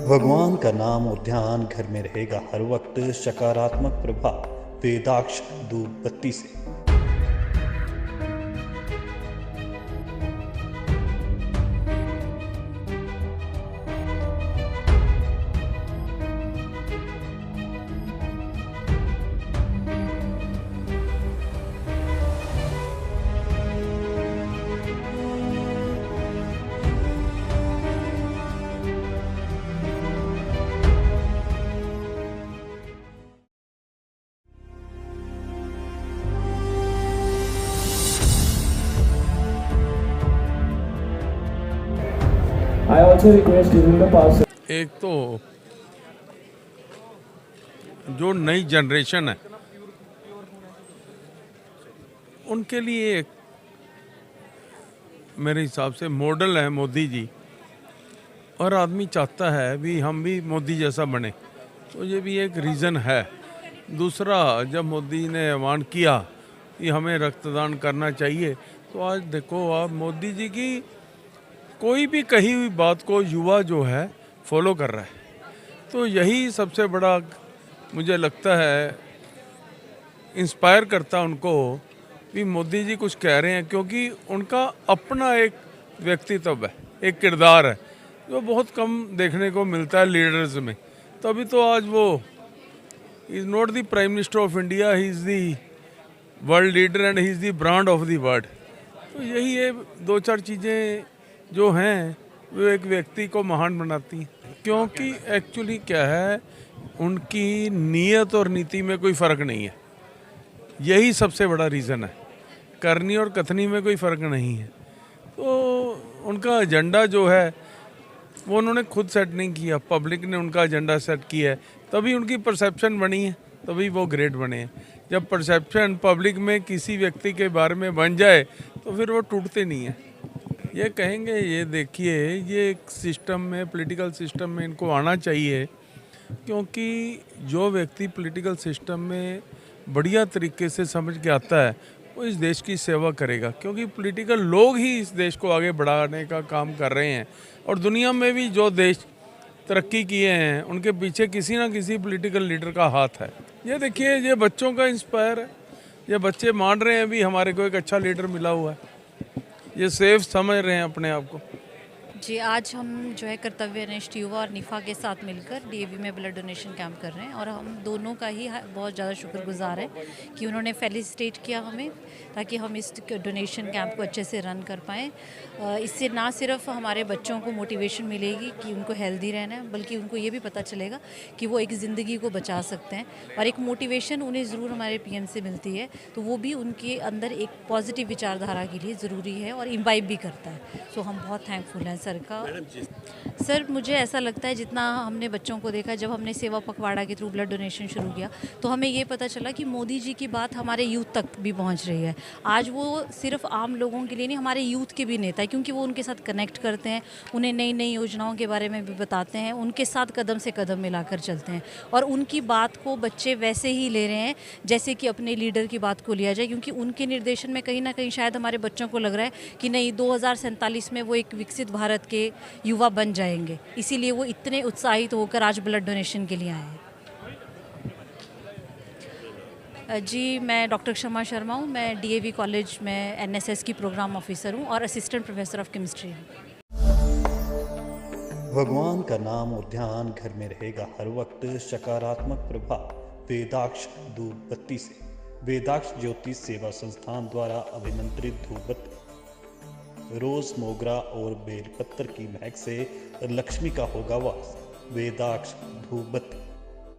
भगवान का नाम और ध्यान घर में रहेगा हर वक्त, सकारात्मक प्रभाव वेदाक्ष धूप बत्ती से। I also request during the past. एक तो जो नई जनरेशन है उनके लिए एक मेरे हिसाब से मॉडल है मोदी जी, और आदमी चाहता है भी हम भी मोदी जैसा बने, तो ये भी एक रीज़न है। दूसरा, जब मोदी ने ऐलान किया कि हमें रक्तदान करना चाहिए, तो आज देखो आप मोदी जी की कोई भी कही हुई बात को युवा जो है फॉलो कर रहा है, तो यही सबसे बड़ा मुझे लगता है इंस्पायर करता उनको कि मोदी जी कुछ कह रहे हैं, क्योंकि उनका अपना एक व्यक्तित्व है, एक किरदार है जो बहुत कम देखने को मिलता है लीडर्स में। तभी तो आज वो is not the prime minister of India, he is the world leader and he is the brand of the world. तो यही है, दो चार चीज़ें जो हैं वो एक व्यक्ति को महान बनाती हैं, क्योंकि एक्चुअली क्या है, उनकी नीयत और नीति में कोई फ़र्क नहीं है। यही सबसे बड़ा रीज़न है, करनी और कथनी में कोई फ़र्क नहीं है। तो उनका एजेंडा जो है वो उन्होंने खुद सेट नहीं किया, पब्लिक ने उनका एजेंडा सेट किया है, तभी उनकी परसेप्शन बनी है, तभी वो ग्रेट बने हैं। जब परसेप्शन पब्लिक में किसी व्यक्ति के बारे में बन जाए तो फिर वो टूटते नहीं हैं। ये कहेंगे, ये देखिए, ये एक सिस्टम में, पॉलिटिकल सिस्टम में इनको आना चाहिए, क्योंकि जो व्यक्ति पॉलिटिकल सिस्टम में बढ़िया तरीके से समझ के आता है वो इस देश की सेवा करेगा, क्योंकि पॉलिटिकल लोग ही इस देश को आगे बढ़ाने का काम कर रहे हैं। और दुनिया में भी जो देश तरक्की किए हैं उनके पीछे किसी ना किसी पॉलिटिकल लीडर का हाथ है। ये देखिए, ये बच्चों का इंस्पायर है, ये बच्चे मान रहे हैं भी हमारे को एक अच्छा लीडर मिला हुआ है, ये सेफ समझ रहे हैं अपने आप को। जी, आज हम जो है कर्तव्यनिष्ठ युवा और निफा के साथ मिलकर डीएवी में ब्लड डोनेशन कैंप कर रहे हैं, और हम दोनों का ही बहुत ज़्यादा शुक्रगुजार है कि उन्होंने फैसिलिटेट किया हमें, ताकि हम इस डोनेशन कैंप को अच्छे से रन कर पाएँ। इससे ना सिर्फ हमारे बच्चों को मोटिवेशन मिलेगी कि उनको हेल्दी रहना है, बल्कि उनको ये भी पता चलेगा कि वो एक ज़िंदगी को बचा सकते हैं, और एक मोटिवेशन उन्हें ज़रूर हमारे पीएम से मिलती है, तो वो भी उनके अंदर एक पॉजिटिव विचारधारा के लिए ज़रूरी है और इम्बाइब भी करता है। सो हम बहुत थैंकफुल हैं सर का। सर, मुझे ऐसा लगता है, जितना हमने बच्चों को देखा, जब हमने सेवा पखवाड़ा के थ्रू ब्लड डोनेशन शुरू किया तो हमें ये पता चला कि मोदी जी की बात हमारे यूथ तक भी पहुंच रही है। आज वो सिर्फ आम लोगों के लिए नहीं, हमारे यूथ के भी नेता है, क्योंकि वो उनके साथ कनेक्ट करते हैं, उन्हें नई नई योजनाओं के बारे में भी बताते हैं, उनके साथ कदम से कदम मिलाकर चलते हैं, और उनकी बात को बच्चे वैसे ही ले रहे हैं जैसे कि अपने लीडर की बात को लिया जाए, क्योंकि उनके निर्देशन में कहीं ना कहीं शायद हमारे बच्चों को लग रहा है कि नहीं, 2047 में वो एक विकसित भारत के युवा बन जाएंगे, इसीलिए वो इतने उत्साहित होकर आज ब्लड डोनेशन के लिए आए हैं। जी, मैं डॉक्टर क्षमा शर्मा हूँ, मैं डीएवी कॉलेज में एनएसएस की प्रोग्राम ऑफिसर हूँ और असिस्टेंट प्रोफेसर ऑफ केमिस्ट्री हूँ। भगवान का नाम और ध्यान घर में रहेगा हर वक्त, सकारात्मक प्रभाव वेदाक्ष धूप बत्ती से। वेदाक्ष ज्योतिष सेवा संस्थान द्वारा अभिमंत्रित धूप बत्ती रोज, मोगरा और बेलपत्र की महक से लक्ष्मी का होगा वास। वेदाक्ष धूप बत्ती।